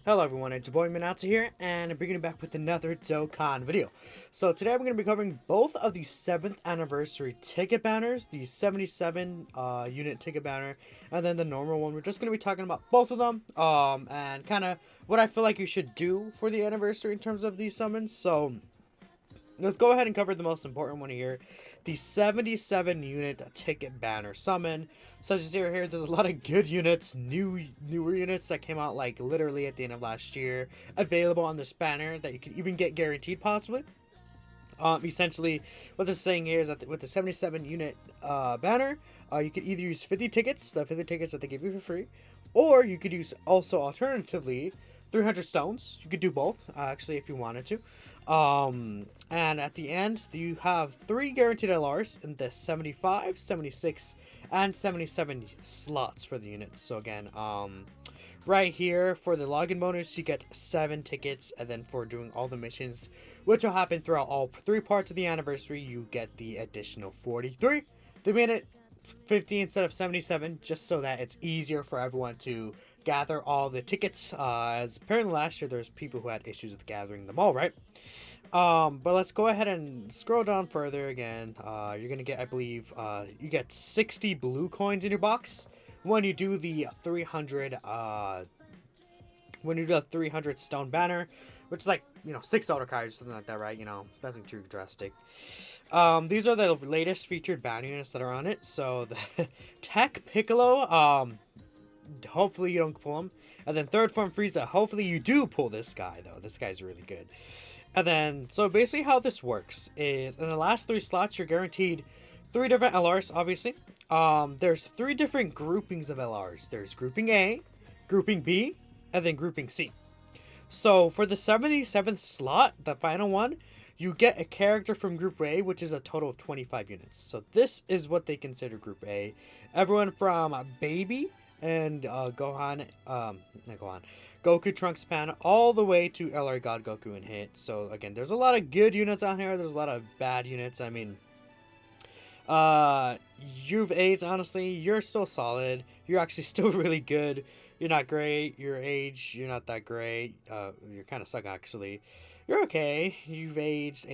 Hello everyone, it's your boy Minatsu here, and I'm bringing back with another Dokkan video. So today I'm going to be covering both of the 7th anniversary ticket banners, the 77 unit ticket banner, and then the normal one. We're just going to be talking about both of them, and kind of what I feel like you should do for the anniversary in terms of these summons. So let's go ahead and cover the most important one here, the 77 unit ticket banner summon. So as you see right here, there's a lot of good units, newer units that came out like literally at the end of last year, available on this banner that you can even get guaranteed possibly. Essentially, what this is saying here is that with the 77 unit banner, you could either use 50 tickets, the 50 tickets that they give you for free, or you could use also alternatively 300 stones. You could do both, actually, if you wanted to. And at the end, you have 3 guaranteed LRs in the 75, 76, and 77 slots for the units. So again, right here for the login bonus, you get 7 tickets, and then for doing all the missions, which will happen throughout all 3 parts of the anniversary, you get the additional 43. They made it 50 instead of 77, just so that it's easier for everyone to gather all the tickets, as apparently last year there's people who had issues with gathering them all, right? But let's go ahead and scroll down further again. You're gonna get, I believe, you get 60 blue coins in your box when you do the 300 stone banner, which is like, 6 auto cards, something like that, right? Nothing too drastic. These are the latest featured banner units that are on it. So the Tech Piccolo, hopefully you don't pull him. And then third form Frieza, hopefully you do pull this guy, though. This guy's really good. And then, so basically how this works is, in the last 3 slots, you're guaranteed 3 different LRs, obviously. There's 3 different groupings of LRs. There's grouping A, grouping B, and then grouping C. So for the 77th slot, the final one, you get a character from Group A, which is a total of 25 units. So this is what they consider Group A. Everyone from Baby and Goku, Trunks, Pan, all the way to LR God Goku and Hit. So again, there's a lot of good units on here. There's a lot of bad units. I mean, you've aged, honestly, you're still solid. You're actually still really good. You're not great. Your age, you're not that great. You're kind of stuck, actually. You're okay. You've aged.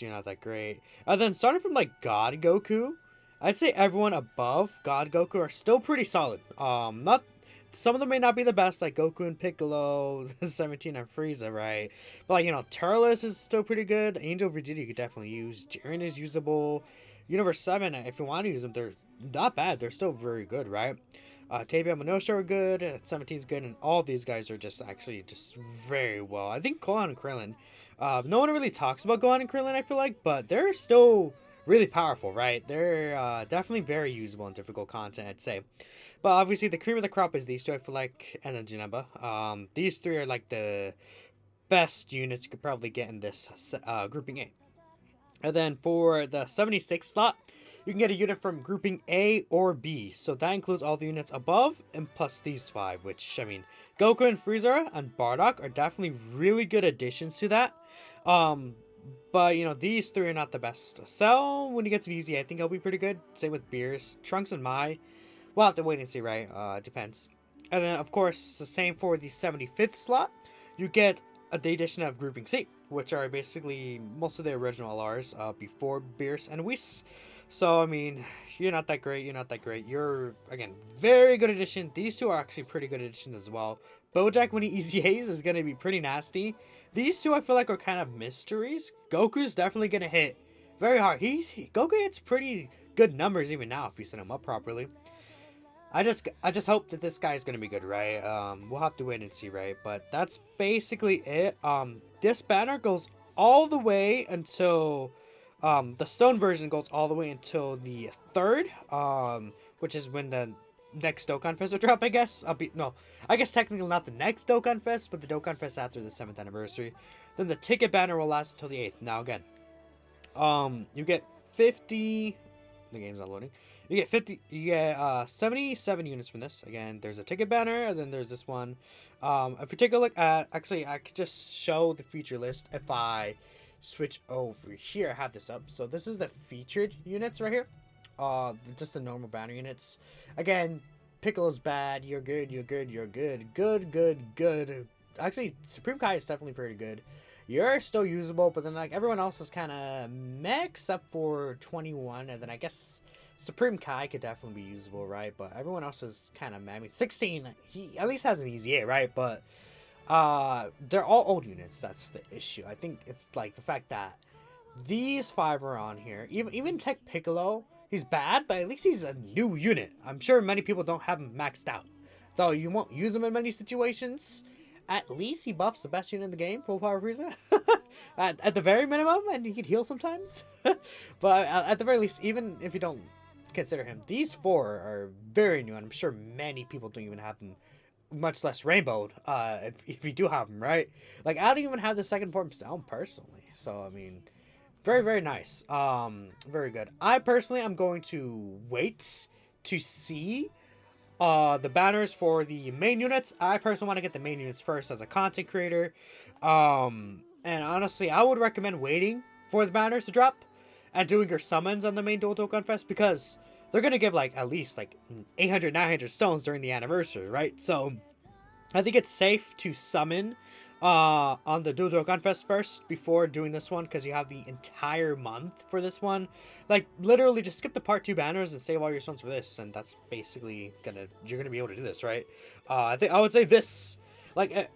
You're not that great. And then starting from like God Goku, I'd say everyone above God Goku are still pretty solid. Not some of them may not be the best, like Goku and Piccolo, 17 and Frieza, right? But like, Turles is still pretty good. Angel Vegeta you could definitely use. Jiren is usable. Universe 7, if you want to use them, they're not bad. They're still very good, right? Tabia and Minosha are good. 17 is good, and all these guys are just actually just very well. I think Gohan and Krillin, no one really talks about Gohan and Krillin, I feel like, but they're still really powerful, right? They're definitely very usable in difficult content, I'd say. But obviously, the cream of the crop is these two, I feel like, and then Janemba. These 3 are like the best units you could probably get in this grouping A. And then for the 76 slot, you can get a unit from grouping A or B. So that includes all the units above and plus these 5, which, I mean, Goku and Frieza and Bardock are definitely really good additions to that. But, these 3 are not the best to sell. When he gets an easy, I think he'll be pretty good. Same with Beerus. Trunks and Mai, we'll have to wait and see, right? Depends. And then, of course, the same for the 75th slot. You get the addition of grouping C, which are basically most of the original LRs before Beerus and Whis. So, I mean, you're not that great. You're, again, very good addition. These 2 are actually pretty good additions as well. Bojack, when he easy A's, is going to be pretty nasty. These 2, I feel like, are kind of mysteries. Goku's definitely going to hit very hard. Goku hits pretty good numbers even now if you set him up properly. I just hope that this guy is going to be good, right? We'll have to wait and see, right? But that's basically it. This banner goes all the way until... the stone version goes all the way until the 3rd, which is when the next Dokkan Fest will drop, I guess. I guess technically not the next Dokkan Fest, but the Dokkan Fest after the 7th anniversary. Then the ticket banner will last until the 8th. Now again, you get 50... The game's not loading. You get 77 units from this. Again, there's a ticket banner, and then there's this one. If you take a look at... Actually, I could just show the feature list if I switch over here. I have this up. So this is the featured units right here. Just the normal banner units. Again, Piccolo's bad. You're good. You're good. You're good. Good. Good. Good. Actually, Supreme Kai is definitely very good. You're still usable, but then like everyone else is kind of meh except for 21, and then I guess Supreme Kai could definitely be usable, right? But everyone else is kind of meh. I mean, 16, he at least has an easy A, right? But they're all old units. That's the issue. I think it's like the fact that these 5 are on here. Even Tech Piccolo, he's bad, but at least he's a new unit. I'm sure many people don't have him maxed out, though you won't use him in many situations. At least he buffs the best unit in the game, Full Power Frieza. at the very minimum, and he can heal sometimes. But at the very least, even if you don't consider him, these 4 are very new, and I'm sure many people don't even have them, much less rainbowed, if you do have them, right? Like, I don't even have the second form sound personally. So, I mean, very, very nice. Very good. I personally am going to wait to see the banners for the main units. I personally want to get the main units first as a content creator. And honestly, I would recommend waiting for the banners to drop and doing your summons on the main Dual Dokkan Fest, because they're going to give like at least like 800, 900 stones during the anniversary, right? So I think it's safe to summon on the Dual Dokkan Fest first before doing this one, because you have the entire month for this one. Like, literally just skip the part 2 banners and save all your stones for this, and that's basically you're gonna be able to do this, right? I think I would say this, like,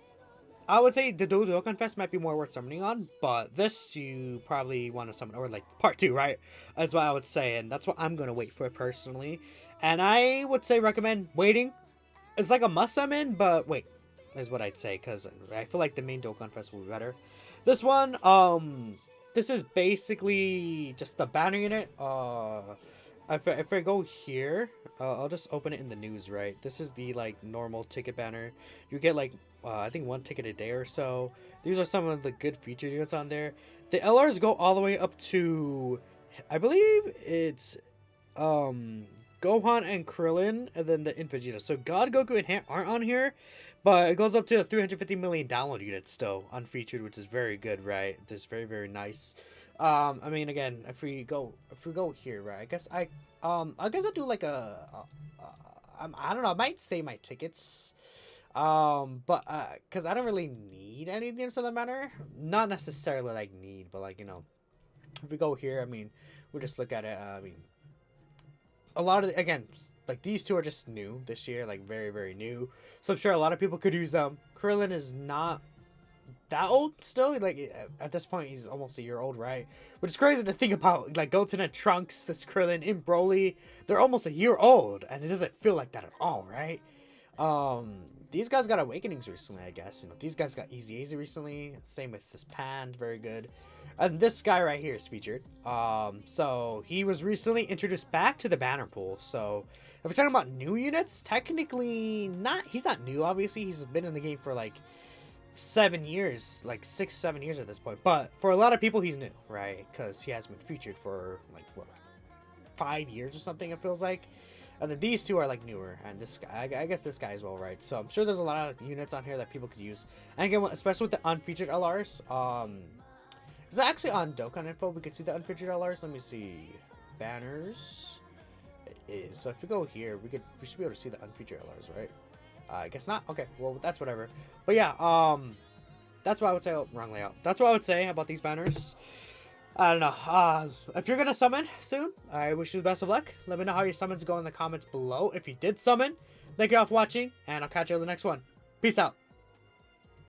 I would say the Dual Dokkan Fest might be more worth summoning on, but this you probably want to summon, or like part 2, right? That's what I would say, and that's what I'm gonna wait for personally. And I would say recommend waiting. It's like a must summon, but wait, is what I'd say, because I feel like the main Dokkan Fest will be better. This one, this is basically just the banner unit. If I go here, I'll just open it in the news, right? This is the like normal ticket banner. You get like I think 1 ticket a day or so. These are some of the good featured units on there. The LRs go all the way up to, I believe it's Gohan and Krillin, and then the Vegeta. So God, Goku, and aren't on here, but it goes up to 350 million download units still unfeatured, which is very good, right? This is very, very nice. I mean, again, if we go here, right? I guess I'll do like I don't know. I might say my tickets. But because I don't really need anything for that matter. Not necessarily like need, but like, you know, if we go here, I mean, we'll just look at it. I mean, a lot of again, like these 2 are just new this year, like very, very new. So I'm sure a lot of people could use them. Krillin is not that old still. Like at this point, he's almost a year old, right? Which is crazy to think about. Like Goten and Trunks, this Krillin in Broly, they're almost a year old, and it doesn't feel like that at all, right? These guys got awakenings recently, I guess. You know, these guys got Easy recently. Same with this Pan, very good. And this guy right here is featured. So he was recently introduced back to the banner pool. So if we're talking about new units, technically not. He's not new, obviously. He's been in the game for like 7 years, like 6-7 years at this point. But for a lot of people, he's new, right? Because he has been featured for like what, 5 years or something. It feels like. And then these 2 are like newer, and this guy, I guess this guy as well, right? So I'm sure there's a lot of units on here that people could use. And again, especially with the unfeatured LRs, is that actually on Dokkan info? We could see the unfeatured LRs. Let me see, banners. It is. So if we go here, we should be able to see the unfeatured LRs, right? I guess not. Okay, well that's whatever. But yeah, that's what I would say. Oh, wrong layout. That's what I would say about these banners. I don't know. If you're gonna summon soon, I wish you the best of luck. Let me know how your summons go in the comments below. If you did summon, thank you all for watching, and I'll catch you on the next one. Peace out.